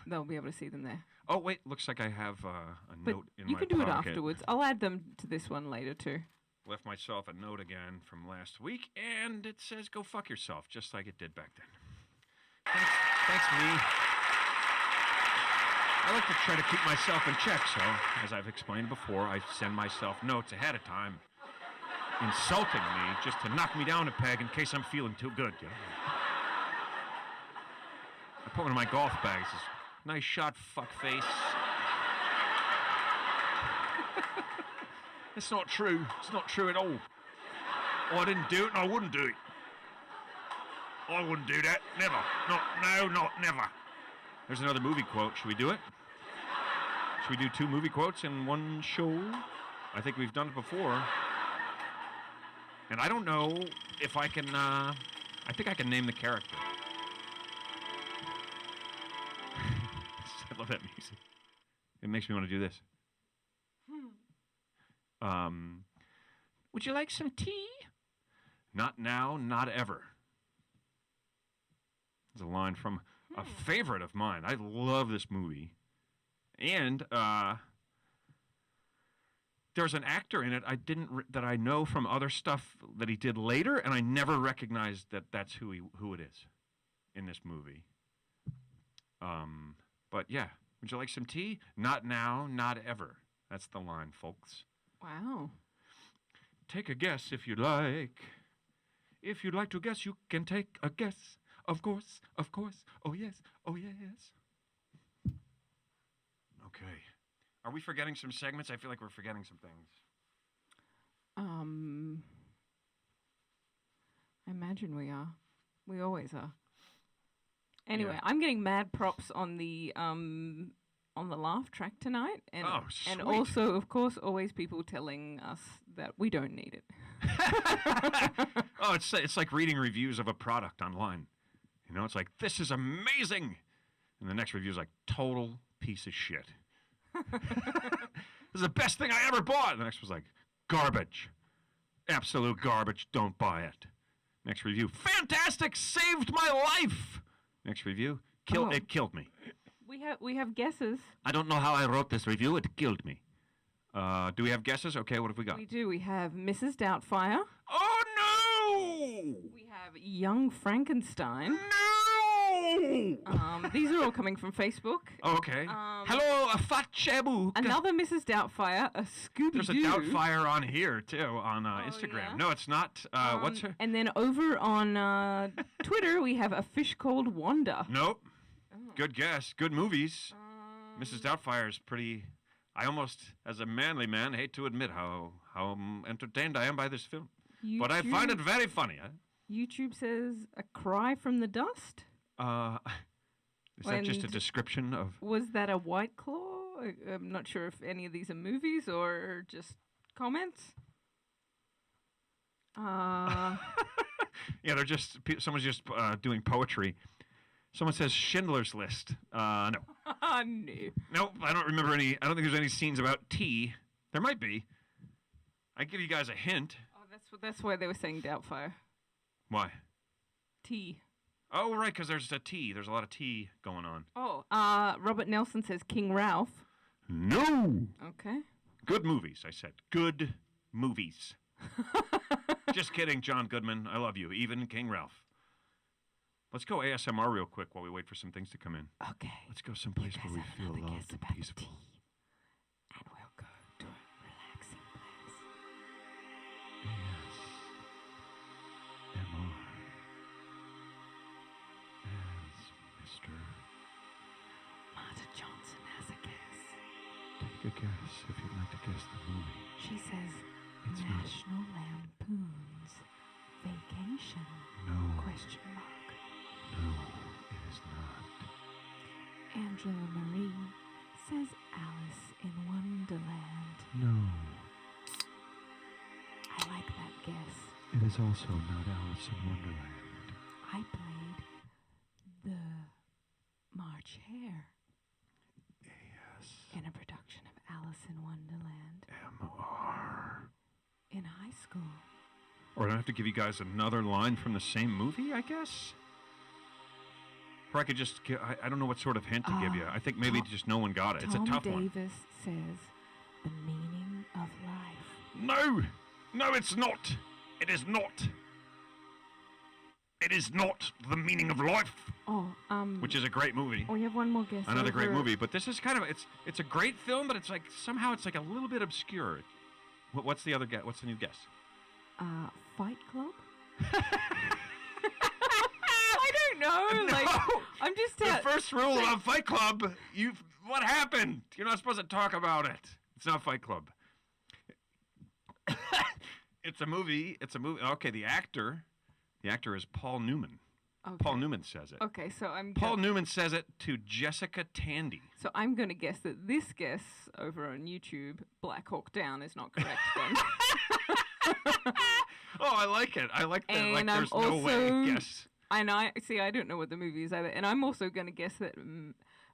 they'll be able to see them there. Oh, wait. Looks like I have a But note in you my can do it pocket. afterwards. I'll add them to this one later too. Left myself a note again from last week, and it says, go fuck yourself, just like it did back then. Thanks, me. I like to try to keep myself in check, so, as I've explained before, I send myself notes ahead of time, insulting me just to knock me down a peg in case I'm feeling too good, you know? I put one in my golf bags. Nice shot, fuckface. It's not true. It's not true at all. Oh, I didn't do it, and I wouldn't do it. I wouldn't do that. Never. Never. There's another movie quote. Should we do it? Should we do 2 movie quotes in one show? I think we've done it before. And I don't know if I can, I think I can name the character. I love that music. It makes me want to do this. Would you like some tea? Not now, not ever. It's a line from a favorite of mine. I love this movie. And there's an actor in it that I know from other stuff that he did later, and I never recognized that that's who it is in this movie. But yeah, would you like some tea? Not now, not ever. That's the line, folks. Wow. Take a guess if you'd like. If you'd like to guess, you can take a guess. Of course, of course. Oh, yes, oh, yes. Okay. Are we forgetting some segments? I feel like we're forgetting some things. I imagine we are. We always are. Anyway, Yeah. I'm getting mad props on the laugh track tonight, and Oh, and sweet. also, of course, always people telling us that we don't need it. Oh, it's like reading reviews of a product online. You know, it's like, this is amazing. And the next review is like, total piece of shit. This is the best thing I ever bought. And the next was like, garbage. Absolute garbage. Don't buy it. Next review, fantastic. Saved my life. Next review, it killed me. We have guesses. I don't know how I wrote this review. It killed me. Do we have guesses? Okay, what have we got? We do. We have Mrs. Doubtfire. Oh, no! We have Young Frankenstein. No! These are all coming from Facebook. Oh, okay. Hello, a fat chabu. Another Mrs. Doubtfire, a Scooby-Doo. There's a Doubtfire on here, too, on Instagram. yeah? No, it's not. What's her? And then over on Twitter, we have a fish called Wanda. Nope. Good guess. Good movies. Mrs. Doubtfire is pretty... I almost, as a manly man, hate to admit how entertained I am by this film. But I find it very funny. YouTube says, A Cry from the Dust? Is that just a And description of? was that a White Claw? I'm not sure if any of these are movies or just comments. Yeah, they're just someone's just doing poetry. Someone says Schindler's List. No, No. nope. I don't remember any. I don't think there's any scenes about tea. There might be. I give you guys a hint. Oh, that's why they were saying Doubtfire. Why? Tea. Oh, right, because there's a tea. There's a lot of tea going on. Oh, Robert Nelson says King Ralph. No. Okay. Good movies, I said. Good movies. Just kidding, John Goodman. I love you. Even King Ralph. Let's go ASMR real quick while we wait for some things to come in. Okay. Let's go someplace You where guys we have feel another loved guess and about the peaceful. tea. And we'll go to a relaxing place. ASMR. As Mr. Marta Johnson has a guess. Take a guess if you'd like to guess the movie. She says It's not. National Lampoon's Vacation? No. Question mark. No, it is not. Angela Marie says Alice in Wonderland. No. I like that guess. It is also not Alice in Wonderland. I played the March Hare in a production of Alice in Wonderland ASMR. in high school. Or do I have to give you guys another line from the same movie, I guess? Or I could just give, I don't know what sort of hint to give you. I think maybe just no one got it. It's a Tom tough one. Davis says the meaning of life. No! No, it's not! It is not! It is not the meaning of life! Oh, Which is a great movie. we have one more guess. Another great over- movie, but this is kind of it's a great film, but it's like somehow it's like a little bit obscure. What's the other guess? What's the new guess? Fight Club? I don't know. Like, I'm just The first rule of Fight Club, what happened? You're not supposed to talk about it. It's not Fight Club. It's a movie. Okay, the actor is Paul Newman. Okay. Paul Newman says it. Okay, so Paul Newman says it to Jessica Tandy. So I'm going to guess that this guess over on YouTube, Black Hawk Down, is not correct then. Oh, I like it. I like that. Like, And I'm there's no way. also- Guess. And I don't know what the movie is either. And I'm also going to guess that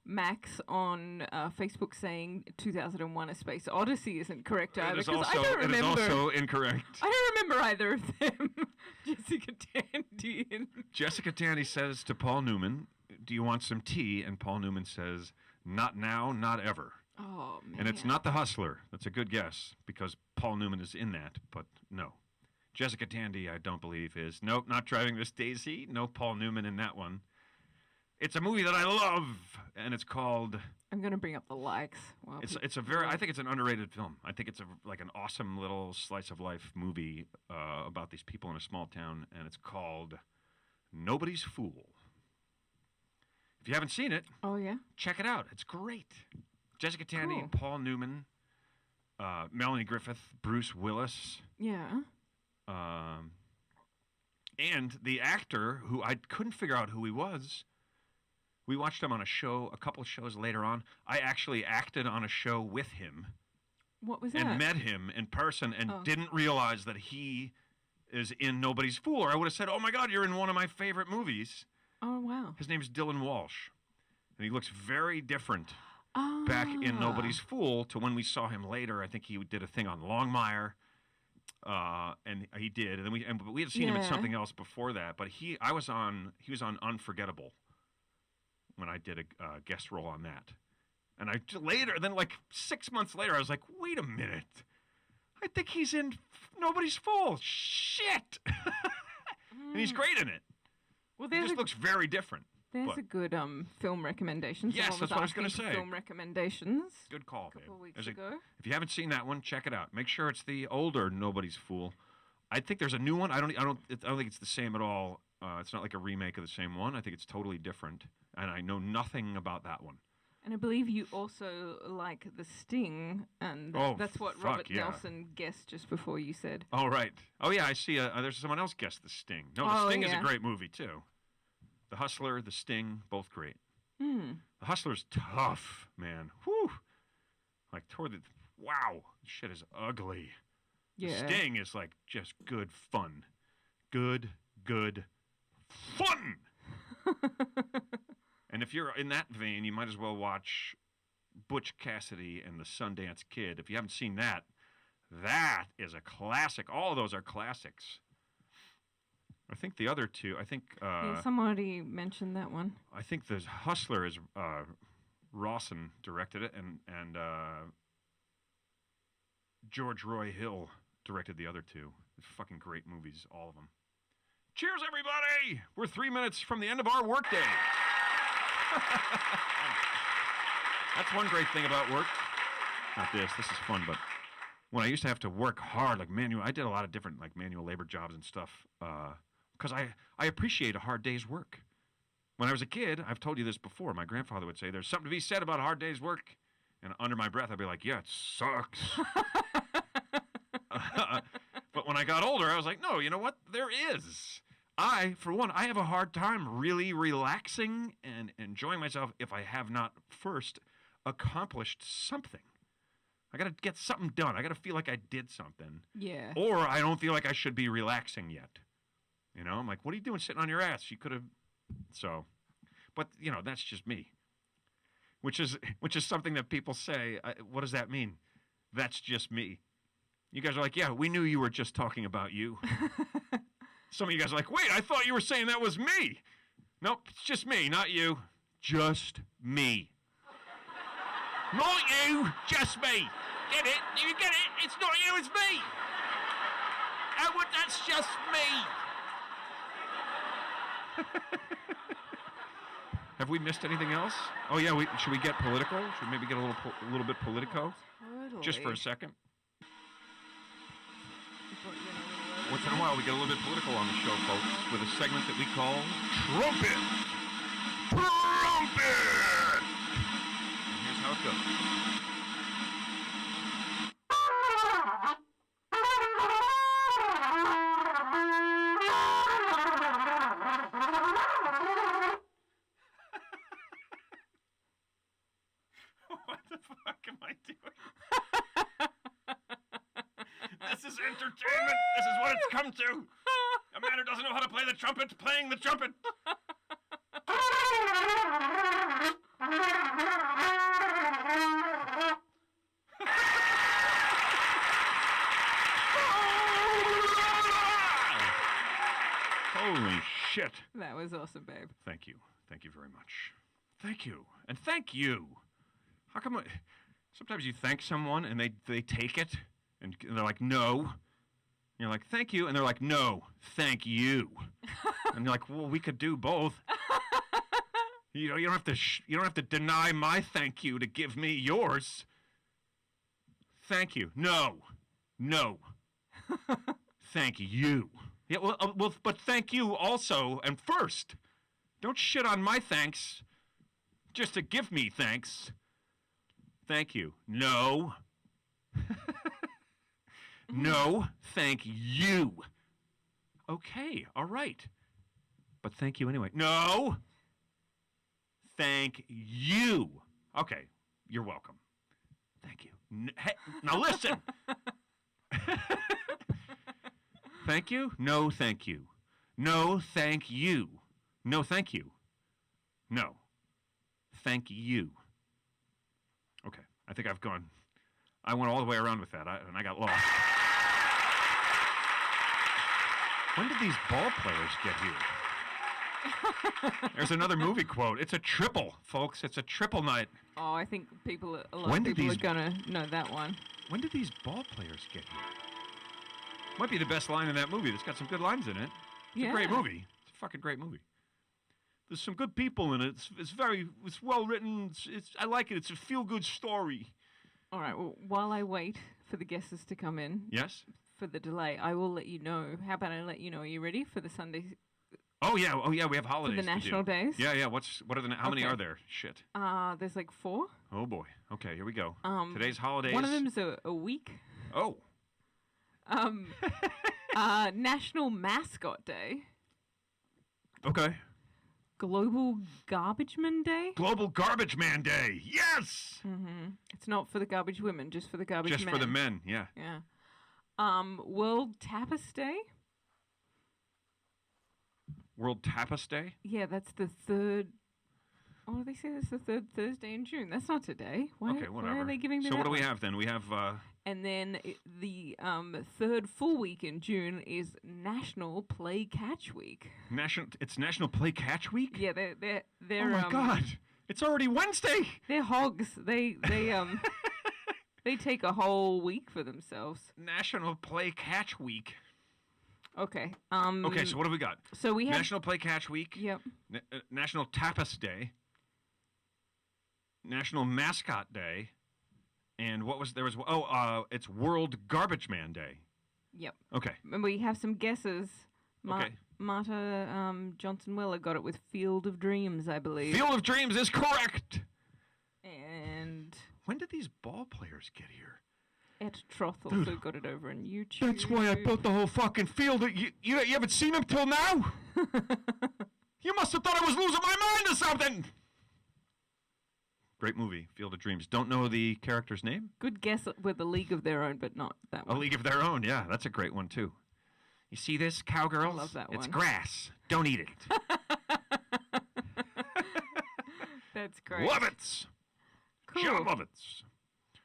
Max on Facebook saying 2001: A Space Odyssey isn't correct either. It is 'cause I also, don't it is remember. also incorrect. I don't remember either of them. Jessica Tandy and Jessica Tandy says to Paul Newman, "Do you want some tea?" And Paul Newman says, "Not now, not ever." oh man. And it's not The Hustler. That's a good guess because Paul Newman is in that, but no. Jessica Tandy, I don't believe, is. Nope, not Driving Miss Daisy. No Paul Newman in that one. It's a movie that I love, and it's called. I'm going to bring up the likes. While It's a very. I think it's an underrated film. I think it's like an awesome little slice of life movie about these people in a small town, and it's called Nobody's Fool. If you haven't seen it, Oh yeah. check it out. It's great. Jessica Tandy, Cool. Paul Newman, Melanie Griffith, Bruce Willis. Yeah. And the actor who I couldn't figure out who he was. We watched him on a show, a couple of shows later on. I actually acted on a show with him What was that? and met him in person and Oh. didn't realize that he is in Nobody's Fool. Or I would have said, "Oh my God, you're in one of my favorite movies." Oh wow. His name's Dylan Walsh. And he looks very different Ah. back in Nobody's Fool to when we saw him later. I think he did a thing on Longmire. And he did, and then but we had seen him in Yeah. something else before that. But he was on Unforgettable when I did a guest role on that. And then like 6 months later, I was like, wait a minute, I think he's in Nobody's Fool. Shit, and he's great in it. Well, He there's just looks very different. There's but- a good film recommendation. Yes, Someone that's what I was asking gonna for say. Film recommendations. Good call, A babe. couple of weeks There's a- ago. If you haven't seen that one, check it out. Make sure it's the older Nobody's Fool. I think there's a new one. I don't think it's the same at all. It's not like a remake of the same one. I think it's totally different, and I know nothing about that one. And I believe you also like The Sting, and Oh, that's what fuck, Robert yeah. Nelson guessed just before you said. Oh right. Oh yeah, I see. There's someone else guessed The Sting. No, The Oh, Sting is a yeah. great movie too. The Hustler, The Sting, both great. The Hustler's tough, man. Whew. Like wow, shit is ugly. Yeah. The Sting is like just good fun. Good fun. And if you're in that vein, you might as well watch Butch Cassidy and the Sundance Kid. If you haven't seen that, that is a classic. All of those are classics. I think the other two, Yeah, somebody mentioned that one. I think the Hustler is Rawson directed it, and George Roy Hill directed the other two. It's fucking great movies, all of them. Cheers, everybody! We're 3 minutes from the end of our workday. That's one great thing about work. Not this is fun, but when I used to have to work hard, like I did a lot of different like manual labor jobs and stuff, because I appreciate a hard day's work. When I was a kid, I've told you this before, my grandfather would say, there's something to be said about a hard day's work. And under my breath, I'd be like, yeah, it sucks. But when I got older, I was like, no, you know what? There is. For one, I have a hard time really relaxing and enjoying myself if I have not first accomplished something. I got to get something done. I got to feel like I did something. Yeah. Or I don't feel like I should be relaxing yet. You know, I'm like, what are you doing sitting on your ass? You could have. So, but, you know, that's just me. Which is something that people say. What does that mean? That's just me. You guys are like, yeah, we knew you were just talking about you. Some of you guys are like, wait, I thought you were saying that was me. Nope, it's just me, not you. Just me. Not you, just me. Get it? You get it? It's not you, it's me. That's just me. Have we missed anything else? Oh yeah, should we get political? Should we maybe get a little bit politico? Totally. Just for a second. Once in a while, we get a little bit political on the show, folks, with a segment that we call Trumpet. Trumpet. And here's how it goes. What the fuck am I doing? This is entertainment. This is what it's come to. A man who doesn't know how to play the trumpet playing the trumpet. Holy shit. That was awesome, babe. Thank you. Thank you very much. Thank you. And thank you. How come sometimes you thank someone and they take it and they're like, no. And you're like, thank you. And they're like, no, thank you. And you're like, well, we could do both. You know, you don't have to deny my thank you to give me yours. Thank you. No. Thank you. Yeah, well, but thank you also and first. Don't shit on my thanks just to give me thanks. Thank you. No. No, thank you. Okay, all right. But thank you anyway. No. Thank you. Okay, you're welcome. Thank you. Hey, now listen. Thank you? No, thank you. No, thank you. No, thank you. No. Thank you. Okay, I think I went all the way around with that, and I got lost. When did these ball players get here? There's another movie quote. It's a triple, folks. It's a triple night. Oh, I think a lot of people are going to know that one. When did these ball players get here? Might be the best line in that movie. It's got some good lines in it. It's a great movie. It's a fucking great movie. There's some good people in it. It's well written. I like it. It's a feel-good story. All right. Well, while I wait for the guesses to come in. Yes? For the delay, I will let you know. How about I let you know? Are you ready for the Sunday? Oh yeah. We have holidays. For the national days. Yeah. How many are there? Shit. There's like 4. Oh boy. Okay, here we go. Today's holidays. One of them's a week. Oh. National Mascot Day. Okay. Global Garbage Man Day. Global Garbage Man Day. Yes. It's not for the garbage women, just for the garbage men. Just for the men. Yeah. Yeah. World Tapas Day. World Tapas Day. Yeah, that's the third. Oh, they say that's the third Thursday in June. That's not today. Why, Okay, whatever. Why are they giving me So that what do we one? have then? We have. And then the third full week in June is National Play Catch Week. It's National Play Catch Week. Yeah, they're Oh my God! It's already Wednesday. They're hogs. They they take a whole week for themselves. National Play Catch Week. Okay. Okay, so what do we got? So we have National Play Catch Week. Yep. National Tapas Day. National Mascot Day. And it's World Garbage Man Day. Yep. Okay. And we have some guesses. Okay. Marta Johnson Weller got it with Field of Dreams, I believe. Field of Dreams is correct. And When did these ball players get here? Ed Troth also got it over on YouTube. That's why I built the whole fucking field. You haven't seen him till now? You must have thought I was losing my mind or something. Great movie, Field of Dreams. Don't know the character's name? Good guess with A League of Their Own, but not that A one. League of Their Own, yeah. That's a great one, too. You see this, cowgirls? I love that It's one. grass. Don't eat it. That's great. Love it. Cool. John love it.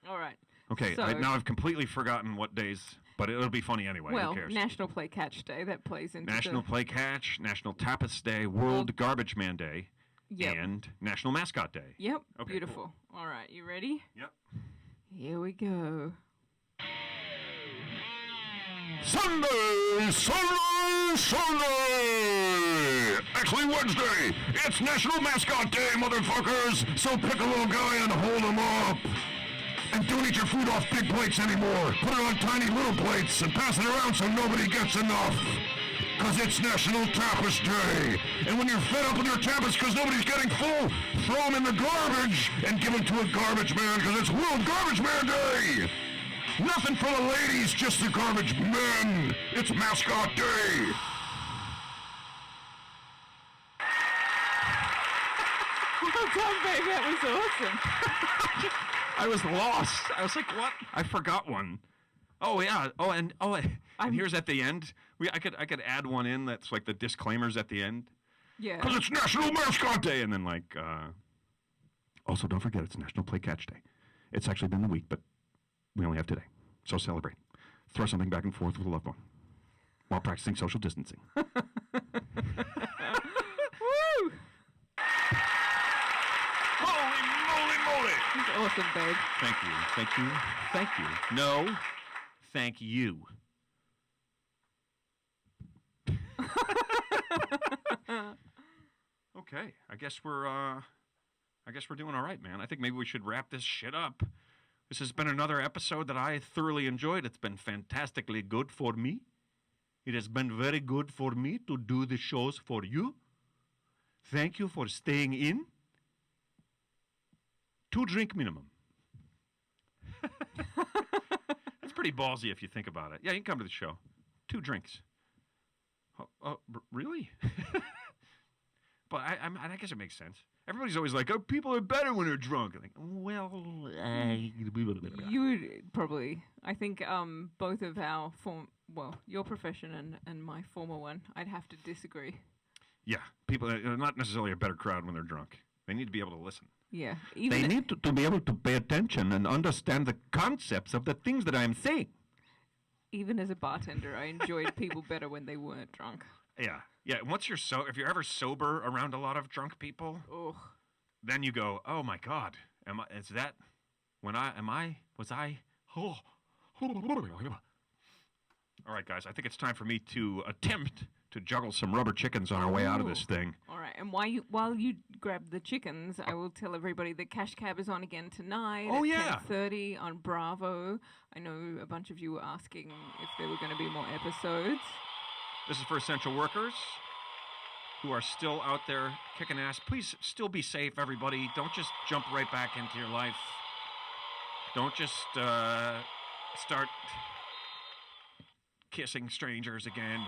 All right. Okay, So- now I've completely forgotten what days, but it'll be funny anyway. Well, Who cares? National Play Catch Day, that plays into National Play Catch, National Tapas Day, World Garbage Man Day, Yep. and National Mascot Day. Yep. Okay, Beautiful. All right, you ready? Yep. Here we go. Sunday, Sunday, Sunday! Actually, Wednesday! It's National Mascot Day, motherfuckers! So pick a little guy and hold him up! And don't eat your food off big plates anymore! Put it on tiny little plates and pass it around so nobody gets enough! Cause it's National Tapas Day! And when you're fed up with your tapas cause nobody's getting full, throw them in the garbage and give them to a garbage man cause it's World Garbage Man Day! Nothing for the ladies, just the garbage men. It's Mascot Day. Well done, babe. That was awesome. I was lost. I was like, what? I forgot one. Oh yeah. And here's at the end. I could add one in that's like the disclaimers at the end. Yeah. Because it's National Mascot Day, and then like. Also, don't forget it's National Play Catch Day. It's actually been the week, but we only have today. So celebrate. Throw something back and forth with a loved one while practicing social distancing. Woo! Holy moly! That's awesome, babe. Thank you. Thank you. Thank you. No, thank you. Okay, I guess we're doing all right, man. I think maybe we should wrap this shit up. This has been another episode that I thoroughly enjoyed. It's been fantastically good for me. It has been very good for me to do the shows for you. Thank you for staying in. 2 drink minimum. That's pretty ballsy if you think about it. Yeah, you can come to the show. 2 drinks. Really? But I guess it makes sense. Everybody's always like, oh, people are better when they're drunk. I'm like, well, You would probably, I think, both of our your profession and my former one, I'd have to disagree. yeah, people are not necessarily a better crowd when they're drunk. They need to be able to listen. Yeah. They need to be able to pay attention and understand the concepts of the things that I am saying. Even as a bartender, I enjoyed people better when they weren't drunk. Yeah, yeah. Once you're if you're ever sober around a lot of drunk people, Oh. then you go, oh my God, was I? Oh. All right, guys, I think it's time for me to attempt to juggle some rubber chickens on our way out of this thing. All right, and while you grab the chickens, I will tell everybody that Cash Cab is on again tonight Oh, at yeah. 10:30 on Bravo. I know a bunch of you were asking if there were going to be more episodes. This is for essential workers who are still out there kicking ass. Please still be safe, everybody. Don't just jump right back into your life. Don't just start kissing strangers again.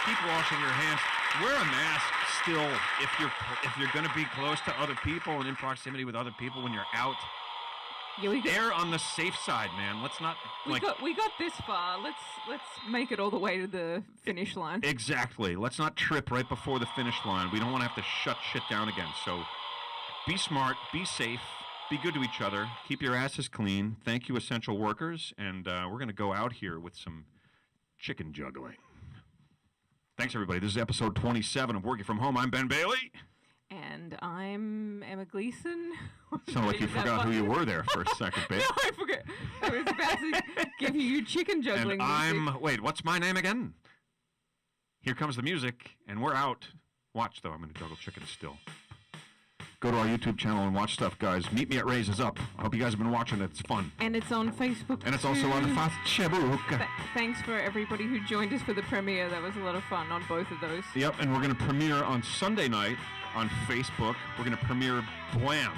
Keep washing your hands. Wear a mask still if you're going to be close to other people and in proximity with other people when you're out. Yeah, we got, Err on the safe side, man. Let's not we got this far. Let's make it all the way to the finish line. Exactly. Let's not trip right before the finish line. We don't want to have to shut shit down again. So be smart, be safe, be good to each other, keep your asses clean. Thank you, essential workers. And we're going to go out here with some chicken juggling. Thanks, everybody. This is episode 27 of Working From Home. I'm Ben Bailey. And I'm Emma Gleason. Sounded like you forgot who you were there for a second, babe. No, I forgot. I was about to give you chicken juggling music. Wait, what's my name again? Here comes the music, and we're out. Watch, though. I'm going to juggle chicken still. Go to our YouTube channel and watch stuff, guys. Meet me at Raises Up. I hope you guys have been watching it. It's fun. And it's on Facebook, And it's also on Facebook. Thanks for everybody who joined us for the premiere. That was a lot of fun on both of those. Yep, and we're going to premiere on Sunday night on Facebook. We're going to premiere Blam.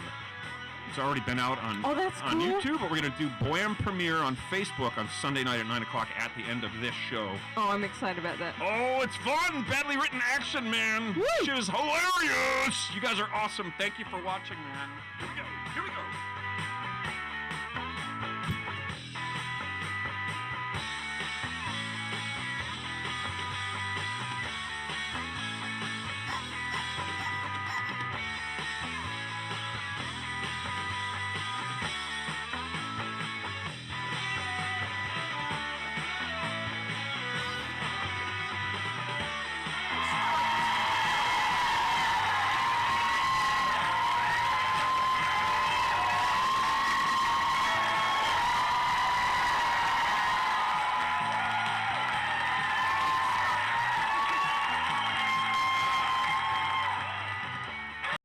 It's already been out on, that's on cool. YouTube, but we're going to do Blam premiere on Facebook on Sunday night at 9 o'clock at the end of this show. Oh, I'm excited about that. Oh, it's fun! Badly written action, man! Woo! Shit is hilarious! You guys are awesome. Thank you for watching, man. Here we go.